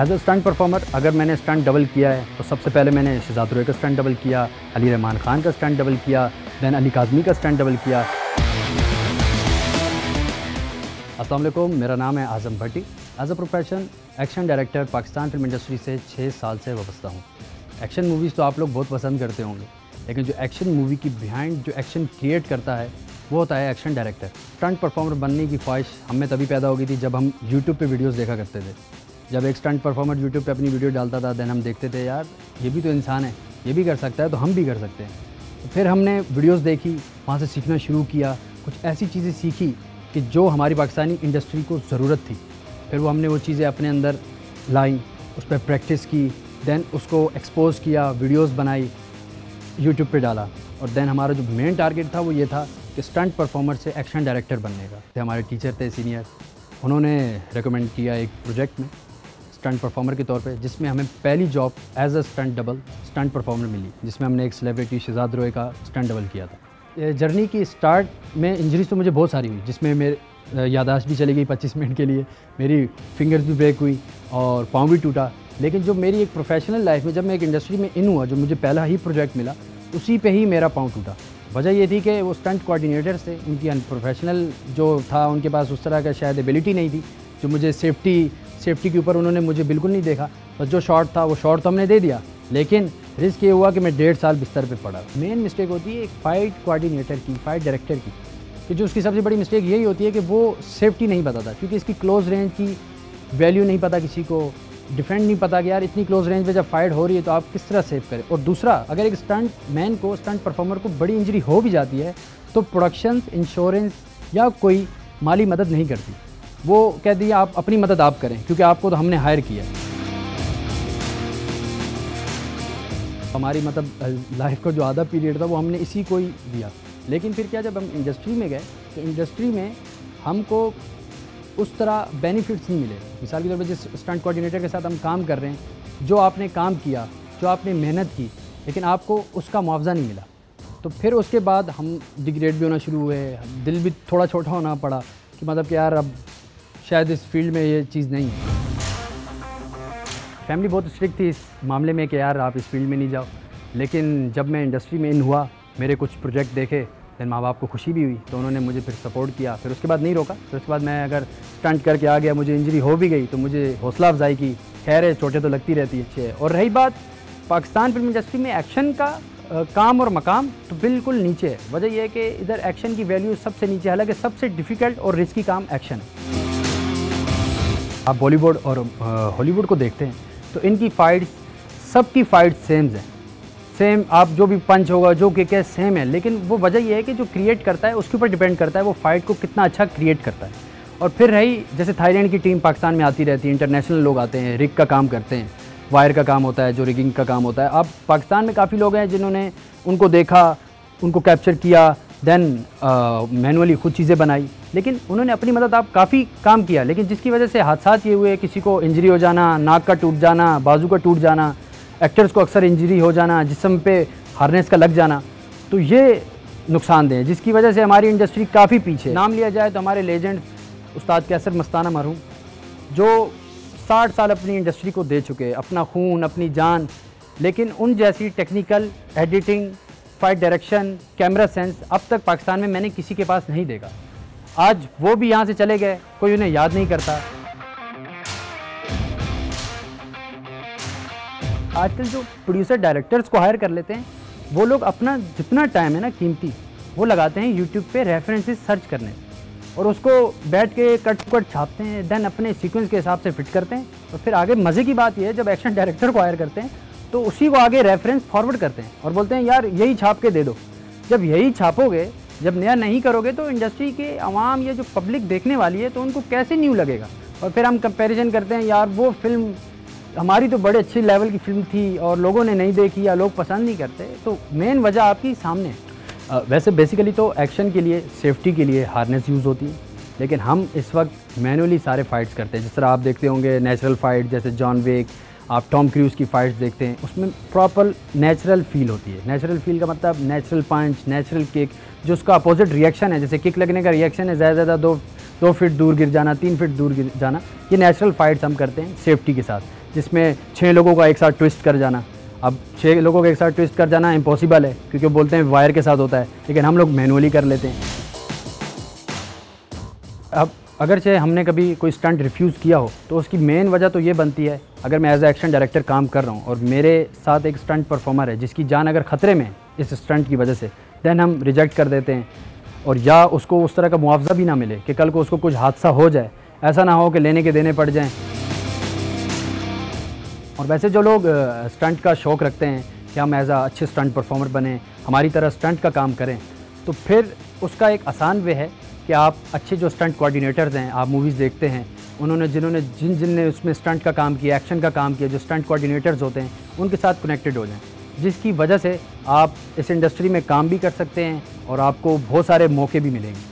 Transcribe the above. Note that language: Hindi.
एज अ स्टंट परफॉर्मर अगर मैंने स्टंट डबल किया है तो सबसे पहले मैंने शहजाद रोय का स्टंट डबल किया, अली रहमान खान का स्टंट डबल किया, दैन अली काज़मी का स्टंट डबल किया। अस्सलाम वालेकुम, मेरा नाम है Azam Bhatti. As a profession action director Pakistan film industry से 6 साल से वाबस्ता हूँ। एक्शन मूवीज़ तो आप लोग बहुत पसंद करते होंगे, लेकिन जो एक्शन मूवी की बिहाइंड जो एक्शन क्रिएट करता है वो होता है एक्शन डायरेक्टर। स्टंट परफॉर्मर बनने की ख्वाहिश हम में तभी पैदा हो गई थी जब हम यूट्यूब पे वीडियोस देखा करते थे। जब एक स्टंट परफॉर्मर यूट्यूब पे अपनी वीडियो डालता था, दैन हम देखते थे यार ये भी तो इंसान है, ये भी कर सकता है तो हम भी कर सकते हैं। तो फिर हमने वीडियोस देखी, वहाँ से सीखना शुरू किया, कुछ ऐसी चीज़ें सीखी कि जो हमारी पाकिस्तानी इंडस्ट्री को ज़रूरत थी। फिर हमने वो चीज़ें अपने अंदर लाई, उस पर प्रैक्टिस की, दैन उसको एक्सपोज़ किया, वीडियोस बनाई, यूट्यूब पे डाला। और दैन हमारा जो मेन टारगेट था वो ये था कि स्टंट परफॉर्मर से एक्शन डायरेक्टर बनने का। तो हमारे टीचर थे सीनियर, उन्होंने रिकमेंड किया एक प्रोजेक्ट में स्टंट परफॉर्मर के तौर पे, जिसमें हमें पहली job as a stunt double stunt performer मिली, जिसमें हमने एक सेलिब्रिटी शहजाद रोय का स्टंट डबल किया था। जर्नी की स्टार्ट में इंजरीज तो मुझे बहुत सारी हुई, जिसमें मेरे याददाश्त भी चली गई 25 मिनट के लिए, मेरी फिंगर्स भी ब्रेक हुई और पाँव भी टूटा। लेकिन जो मेरी एक प्रोफेशनल लाइफ में जब मैं एक इंडस्ट्री में इन हुआ, जो मुझे पहला ही प्रोजेक्ट मिला, उसी पे ही मेरा पाँव टूटा। वजह ये थी कि वो स्टंट कोऑर्डिनेटर से उनकी अनप्रोफेशनल जो था, उनके पास उस तरह का शायद एबिलिटी नहीं थी जो मुझे सेफ्टी के ऊपर उन्होंने मुझे बिल्कुल नहीं देखा। बस जो शॉट था वो शॉट तो हमने दे दिया, लेकिन रिस्क ये हुआ कि मैं 1.5 साल बिस्तर पे पड़ा। मेन मिस्टेक होती है एक फ़ाइट कोऑर्डिनेटर की, फ़ाइट डायरेक्टर की, कि जो उसकी सबसे बड़ी मिस्टेक यही होती है कि वो सेफ्टी नहीं बताता, क्योंकि इसकी क्लोज रेंज की वैल्यू नहीं पता किसी को, डिफरेंट नहीं पता कि यार इतनी क्लोज रेंज पे जब फाइट हो रही है तो आप किस तरह सेव करें। और दूसरा, अगर एक स्टंट मैन को, स्टंट परफॉर्मर को बड़ी इंजरी हो भी जाती है तो प्रोडक्शन, इंश्योरेंस या कोई माली मदद नहीं करती। वो कहती है आप अपनी मदद आप करें, क्योंकि आपको तो हमने हायर किया। हमारी मतलब लाइफ का जो आधा पीरियड था वो हमने इसी को ही दिया। लेकिन फिर क्या, जब हम इंडस्ट्री में गए तो इंडस्ट्री में हमको उस तरह बेनिफिट्स नहीं मिले। मिसाल के तौर पर जिस स्टंट कोऑर्डिनेटर के साथ हम काम कर रहे हैं, जो आपने काम किया, जो आपने मेहनत की, लेकिन आपको उसका मुआवजा नहीं मिला। तो फिर उसके बाद हम डिग्रेड भी होना शुरू हुए, दिल भी थोड़ा छोटा होना पड़ा कि मतलब कि यार अब शायद इस फील्ड में ये चीज़ नहीं है। फैमिली बहुत स्ट्रिक्ट थी इस मामले में कि यार आप इस फील्ड में नहीं जाओ। लेकिन जब मैं इंडस्ट्री में इन हुआ, मेरे कुछ प्रोजेक्ट देखे, फिर माँ बाप को खुशी भी हुई, तो उन्होंने मुझे फिर सपोर्ट किया। फिर उसके बाद नहीं रोका। फिर उसके बाद मैं अगर स्टंट करके आ गया, मुझे इंजरी हो भी गई, तो मुझे हौसला अफजाई की, खैर है चोटें तो लगती रहती है, अच्छे है। और रही बात पाकिस्तान फिल्म इंडस्ट्री में एक्शन का काम और मकाम, तो बिल्कुल नीचे है। वजह यह है कि इधर एक्शन की वैल्यू सबसे नीचे है, हालांकि सबसे डिफ़िकल्ट और रिस्की काम एक्शन है। आप बॉलीवुड और हॉलीवुड को देखते हैं तो इनकी फ़ाइट्स, सबकी फ़ाइट सेम, आप जो भी पंच होगा, जो किक है, सेम है। लेकिन वो वजह यह है कि जो क्रिएट करता है उसके ऊपर डिपेंड करता है वो फ़ाइट को कितना अच्छा क्रिएट करता है। और फिर रही, जैसे थाईलैंड की टीम पाकिस्तान में आती रहती है, इंटरनेशनल लोग आते हैं, रिग का काम करते हैं, वायर का काम होता है, जो रिगिंग का काम होता है। अब पाकिस्तान में काफ़ी लोग हैं जिन्होंने उनको देखा, उनको कैप्चर किया, दैन मैनुअली खुद चीज़ें बनाई, लेकिन उन्होंने अपनी मदद आप काफ़ी काम किया। लेकिन जिसकी वजह से हादसात ये हुए, किसी को इंजरी हो जाना, नाक का टूट जाना, बाजू का टूट जाना, एक्टर्स को अक्सर इंजरी हो जाना, जिस्म पे हार्नेस का लग जाना, तो ये नुकसानदेह है, जिसकी वजह से हमारी इंडस्ट्री काफ़ी पीछे। नाम लिया जाए तो हमारे लेजेंड उस्ताद कैसर मस्ताना मरहूम, जो 60 साल अपनी इंडस्ट्री को दे चुके, अपना खून, अपनी जान, लेकिन उन जैसी technical, editing, fight direction, camera sense अब तक पाकिस्तान में मैंने किसी के पास नहीं देखा। आज वो भी यहाँ से चले गए, कोई उन्हें याद नहीं करता। आजकल जो प्रोड्यूसर डायरेक्टर्स को हायर कर लेते हैं, वो लोग अपना जितना टाइम है ना कीमती, वो लगाते हैं यूट्यूब पे रेफरेंसेस सर्च करने, और उसको बैठ के कट टू कट छापते हैं, देन अपने सीक्वेंस के हिसाब से फिट करते हैं। और फिर आगे मज़े की बात यह है, जब एक्शन डायरेक्टर को हायर करते हैं तो उसी को आगे रेफरेंस फॉरवर्ड करते हैं और बोलते हैं यार यही छाप के दे दो। जब यही छापोगे, जब नया नहीं करोगे, तो इंडस्ट्री के आवाम या जो पब्लिक देखने वाली है तो उनको कैसे न्यू लगेगा। और फिर हम कंपैरिजन करते हैं, यार वो फिल्म हमारी तो बड़े अच्छी लेवल की फ़िल्म थी और लोगों ने नहीं देखी या लोग पसंद नहीं करते। तो मेन वजह आपकी सामने है। वैसे बेसिकली तो एक्शन के लिए, सेफ्टी के लिए हार्नेस यूज़ होती है, लेकिन हम इस वक्त मैनुअली सारे फाइट्स करते हैं। जिस तरह आप देखते होंगे नेचुरल फाइट, जैसे जॉन विक, आप टॉम क्रूज़ की फ़ाइट्स देखते हैं, उसमें प्रॉपर नेचुरल फील होती है। नेचुरल फील का मतलब नेचुरल पंच, नेचुरल किक, जो उसका अपोजिट रिएक्शन है। जैसे किक लगने का रिएक्शन है ज़्यादा से ज़्यादा 2 फीट दूर गिर जाना, 3 फीट दूर गिर जाना। ये नेचुरल फाइट्स हम करते हैं सेफ्टी के साथ। जिसमें 6 लोगों का एक साथ ट्विस्ट कर जाना। अब 6 लोगों का एक साथ ट्विस्ट कर जाना इम्पॉसिबल है, क्योंकि वो बोलते हैं वायर के साथ होता है, लेकिन हम लोग मैनुअली कर लेते हैं। अब अगरचे हमने कभी कोई स्टंट रिफ्यूज़ किया हो तो उसकी मेन वजह तो ये बनती है, अगर मैं एज ए एक्शन डायरेक्टर काम कर रहा हूँ और मेरे साथ एक स्टंट परफॉर्मर है जिसकी जान अगर ख़तरे में है इस स्टंट की वजह से, दैन हम रिजेक्ट कर देते हैं। और या उसको उस तरह का मुआवजा भी ना मिले कि कल को उसको कुछ हादसा हो जाए, ऐसा ना हो कि लेने के देने पड़ जाएं। और वैसे जो लोग स्टंट का शौक़ रखते हैं कि हम एज अच्छे स्टंट परफॉर्मर बने, हमारी तरह स्टंट का काम करें, तो फिर उसका एक आसान वे है कि आप अच्छे जो स्टंट कोऑर्डिनेटर्स हैं, आप मूवीज़ देखते हैं, जिनने उसमें स्टंट का काम किया, एक्शन का काम किया, जो स्टंट कोऑर्डिनेटर्स होते हैं, उनके साथ कनेक्टेड हो जाएं, जिसकी वजह से आप इस इंडस्ट्री में काम भी कर सकते हैं और आपको बहुत सारे मौके भी मिलेंगे।